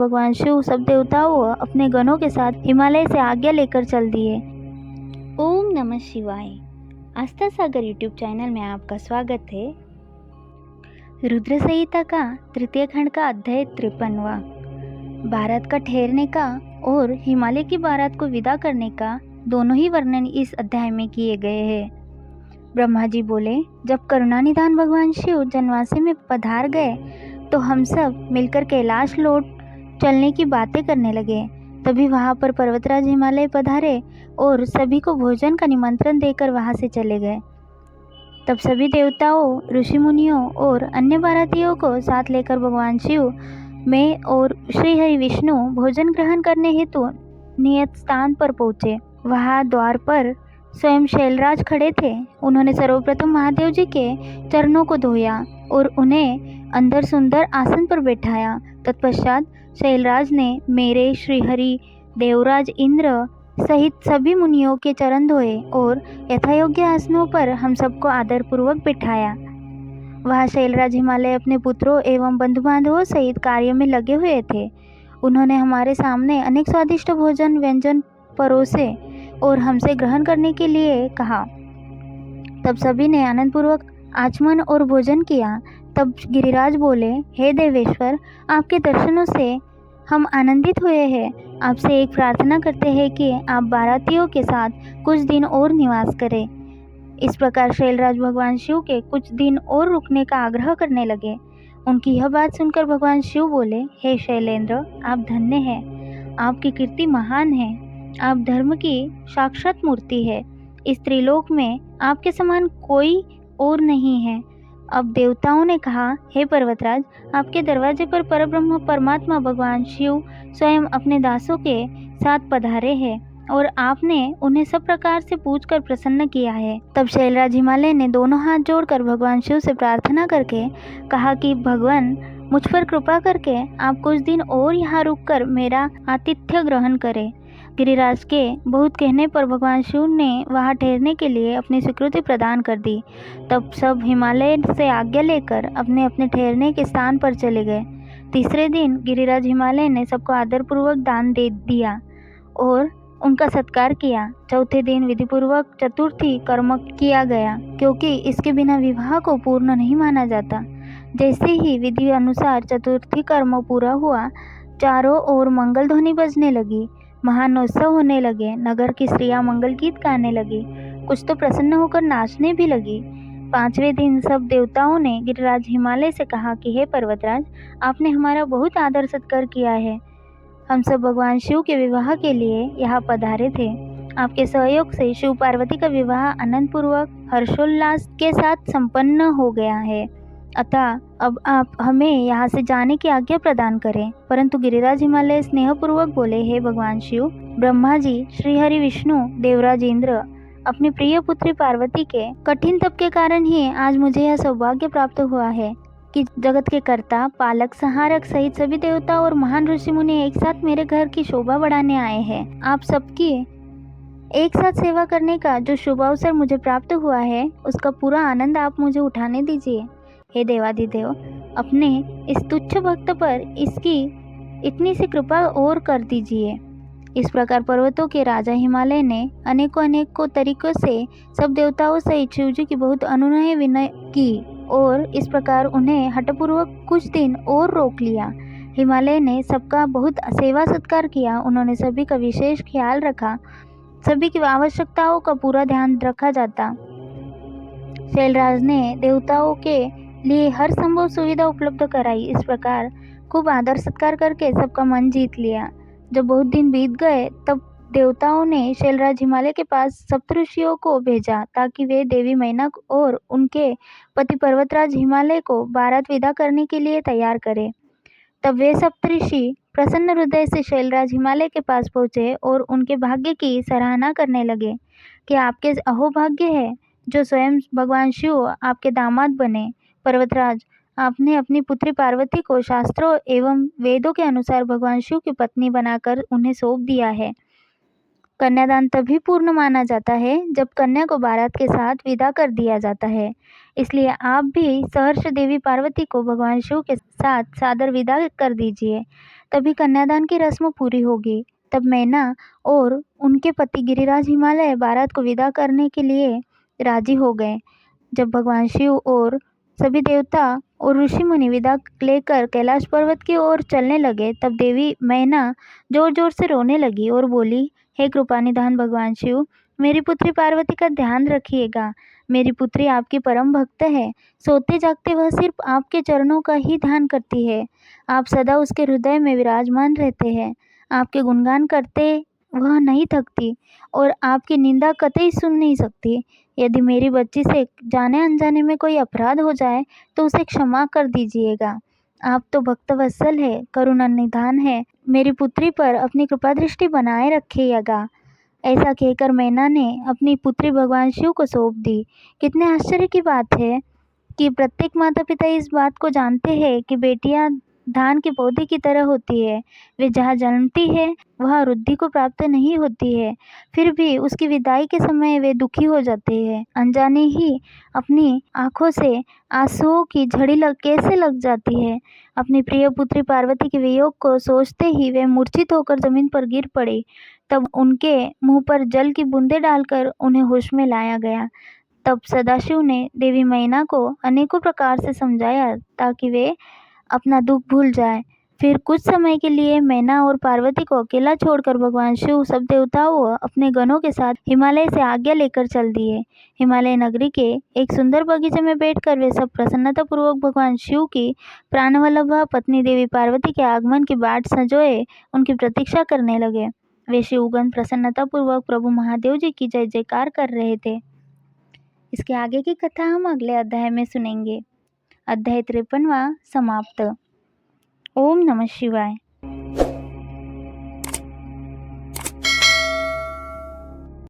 भगवान शिव सब देवताओं अपने गणों के साथ हिमालय से आज्ञा लेकर चल दिए। ओम नमः शिवाय। आस्था सागर यूट्यूब चैनल में आपका स्वागत है। रुद्र संहिता का तृतीय खंड का अध्याय 53वां, बारात का ठहरने का और हिमालय की बारात को विदा करने का दोनों ही वर्णन इस अध्याय में किए गए हैं। ब्रह्मा जी बोले, जब करुणानिधान भगवान शिव जनवासी में पधार गए तो हम सब मिलकर कैलाश लौट चलने की बातें करने लगे। तभी वहाँ पर पर्वतराज हिमालय पधारे और सभी को भोजन का निमंत्रण देकर वहाँ से चले गए। तब सभी देवताओं, ऋषि मुनियों और अन्य बारातियों को साथ लेकर भगवान शिव में और श्री हरि विष्णु भोजन ग्रहण करने हेतु नियत स्थान पर पहुँचे। वहाँ द्वार पर स्वयं शैलराज खड़े थे। उन्होंने सर्वप्रथम महादेव जी के चरणों को धोया और उन्हें अंदर सुंदर आसन पर बैठाया। तत्पश्चात शैलराज ने मेरे श्रीहरि, देवराज इंद्र सहित सभी मुनियों के चरण धोए और यथायोग्य आसनों पर हम सबको आदरपूर्वक बिठाया। वहाँ शैलराज हिमालय अपने पुत्रों एवं बंधु बांधवों सहित कार्य में लगे हुए थे। उन्होंने हमारे सामने अनेक स्वादिष्ट भोजन व्यंजन परोसे और हमसे ग्रहण करने के लिए कहा। तब सभी ने आनंदपूर्वक आचमन और भोजन किया। तब गिरिराज बोले, हे देवेश्वर, आपके दर्शनों से हम आनंदित हुए हैं। आपसे एक प्रार्थना करते हैं कि आप बारातियों के साथ कुछ दिन और निवास करें। इस प्रकार शैलराज भगवान शिव के कुछ दिन और रुकने का आग्रह करने लगे। उनकी यह बात सुनकर भगवान शिव बोले, हे शैलेंद्र, आप धन्य हैं। आपकी कीर्ति महान है। आप धर्म की साक्षात मूर्ति है। इस त्रिलोक में आपके समान कोई और नहीं है। अब देवताओं ने कहा, हे पर्वतराज, आपके दरवाजे पर परब्रह्म परमात्मा भगवान शिव स्वयं अपने दासों के साथ पधारे हैं और आपने उन्हें सब प्रकार से पूछकर प्रसन्न किया है। तब शैलराज हिमालय ने दोनों हाथ जोड़कर भगवान शिव से प्रार्थना करके कहा कि भगवान, मुझ पर कृपा करके आप कुछ दिन और यहाँ रुककर मेरा आतिथ्य ग्रहण करें। गिरिराज के बहुत कहने पर भगवान शिव ने वहाँ ठहरने के लिए अपनी स्वीकृति प्रदान कर दी। तब सब हिमालय से आज्ञा लेकर अपने अपने ठहरने के स्थान पर चले गए। तीसरे दिन गिरिराज हिमालय ने सबको आदरपूर्वक दान दे दिया और उनका सत्कार किया। चौथे दिन विधिपूर्वक चतुर्थी कर्म किया गया, क्योंकि इसके बिना विवाह को पूर्ण नहीं माना जाता। जैसे ही विधि अनुसार चतुर्थी कर्म पूरा हुआ, चारों ओर मंगल ध्वनि बजने लगी, महान उत्सव होने लगे। नगर की स्त्रियां मंगल गीत गाने लगी, कुछ तो प्रसन्न होकर नाचने भी लगी। पांचवें दिन सब देवताओं ने गिरिराज हिमालय से कहा कि हे पर्वतराज, आपने हमारा बहुत आदर सत्कार किया है। हम सब भगवान शिव के विवाह के लिए यहाँ पधारे थे। आपके सहयोग से शिव पार्वती का विवाह आनंदपूर्वक हर्षोल्लास के साथ संपन्न हो गया है। अतः अब आप हमें यहाँ से जाने की आज्ञा प्रदान करें। परंतु गिरिराज हिमालय स्नेहपूर्वक बोले, हे भगवान शिव, ब्रह्मा जी, श्री हरि विष्णु, देवराज इंद्र अपनी प्रिय पुत्री पार्वती के कठिन तप के कारण ही आज मुझे यह सौभाग्य प्राप्त हुआ है कि जगत के कर्ता, पालक, संहारक सहित सभी देवता और महान ऋषि मुनि एक साथ मेरे घर की शोभा बढ़ाने आए हैं। आप सबकी एक साथ सेवा करने का जो शुभ अवसर मुझे प्राप्त हुआ है, उसका पूरा आनंद आप मुझे उठाने दीजिए। हे देवाधिदेव, अपने इस तुच्छ भक्त पर इसकी इतनी सी कृपा और कर दीजिए। इस प्रकार पर्वतों के राजा हिमालय ने अनेकों तरीकों से सब देवताओं सहित शिव जी की बहुत अनुनय विनय की और इस प्रकार उन्हें हठपूर्वक कुछ दिन और रोक लिया। हिमालय ने सबका बहुत सेवा सत्कार किया। उन्होंने सभी का विशेष ख्याल रखा। सभी की आवश्यकताओं का पूरा ध्यान रखा जाता। शैलराज ने देवताओं के लिए हर संभव सुविधा उपलब्ध कराई। इस प्रकार खूब आदर सत्कार करके सबका मन जीत लिया। जब बहुत दिन बीत गए, तब देवताओं ने शैलराज हिमालय के पास सप्तऋषियों को भेजा ताकि वे देवी मैनक और उनके पति पर्वतराज हिमालय को बारात विदा करने के लिए तैयार करें। तब वे सप्तऋषि प्रसन्न हृदय से शैलराज हिमालय के पास पहुँचे और उनके भाग्य की सराहना करने लगे कि आपके अहोभाग्य है जो स्वयं भगवान शिव आपके दामाद बने। पर्वतराज, आपने अपनी पुत्री पार्वती को शास्त्रों एवं वेदों के अनुसार भगवान शिव की पत्नी बनाकर उन्हें सौंप दिया है। कन्यादान तभी पूर्ण माना जाता है जब कन्या को बारात के साथ विदा कर दिया जाता है। इसलिए आप भी सहर्ष देवी पार्वती को भगवान शिव के साथ सादर विदा कर दीजिए, तभी कन्यादान की रस्म पूरी होगी। तब मैना और उनके पति गिरिराज हिमालय बारात को विदा करने के लिए राजी हो गए। जब भगवान शिव और सभी देवता और ऋषि मुनि विदा लेकर कैलाश पर्वत की ओर चलने लगे, तब देवी मैना जोर जोर से रोने लगी और बोली, हे कृपा निधान भगवान शिव, मेरी पुत्री पार्वती का ध्यान रखिएगा। मेरी पुत्री आपकी परम भक्त है। सोते जागते वह सिर्फ आपके चरणों का ही ध्यान करती है। आप सदा उसके हृदय में विराजमान रहते हैं। आपके गुणगान करते वह नहीं थकती और आपकी निंदा कतई सुन नहीं सकती। यदि मेरी बच्ची से जाने अनजाने में कोई अपराध हो जाए तो उसे क्षमा कर दीजिएगा। आप तो भक्तवत्सल है, करुणा निधान है। मेरी पुत्री पर अपनी कृपा दृष्टि बनाए रखिएगा। ऐसा कहकर मैना ने अपनी पुत्री भगवान शिव को सौंप दी। कितने आश्चर्य की बात है कि प्रत्येक माता पिता इस बात को जानते हैं कि बेटियां धान के पौधे की तरह होती है। वे जहाँ जन्मती है वह वृद्धि को प्राप्त नहीं होती है, फिर भी उसकी विदाई के समय वे दुखी हो जाते हैं। अनजाने ही अपनी आंखों से आंसुओं की झड़ी कैसे लग जाती है। अपनी प्रिय पुत्री पार्वती के वियोग को सोचते ही वे मूर्छित होकर जमीन पर गिर पड़ी। तब उनके मुंह पर जल की बूंदें डालकर उन्हें होश में लाया गया। तब सदाशिव ने देवी मैना को अनेकों प्रकार से समझाया ताकि वे अपना दुख भूल जाए। फिर कुछ समय के लिए मैना और पार्वती को अकेला छोड़कर भगवान शिव सब देवताओं व अपने गणों के साथ हिमालय से आज्ञा लेकर चल दिए। हिमालय नगरी के एक सुंदर बगीचे में बैठकर वे सब प्रसन्नतापूर्वक भगवान शिव की प्राणवल्लभा पत्नी देवी पार्वती के आगमन की बाट संजोए उनकी प्रतीक्षा करने लगे। वे शिवगण प्रसन्नतापूर्वक प्रभु महादेव जी की जय जयकार कर रहे थे। इसके आगे की कथा हम अगले अध्याय में सुनेंगे। अध्याय 53वां समाप्त। ओम नमः शिवाय।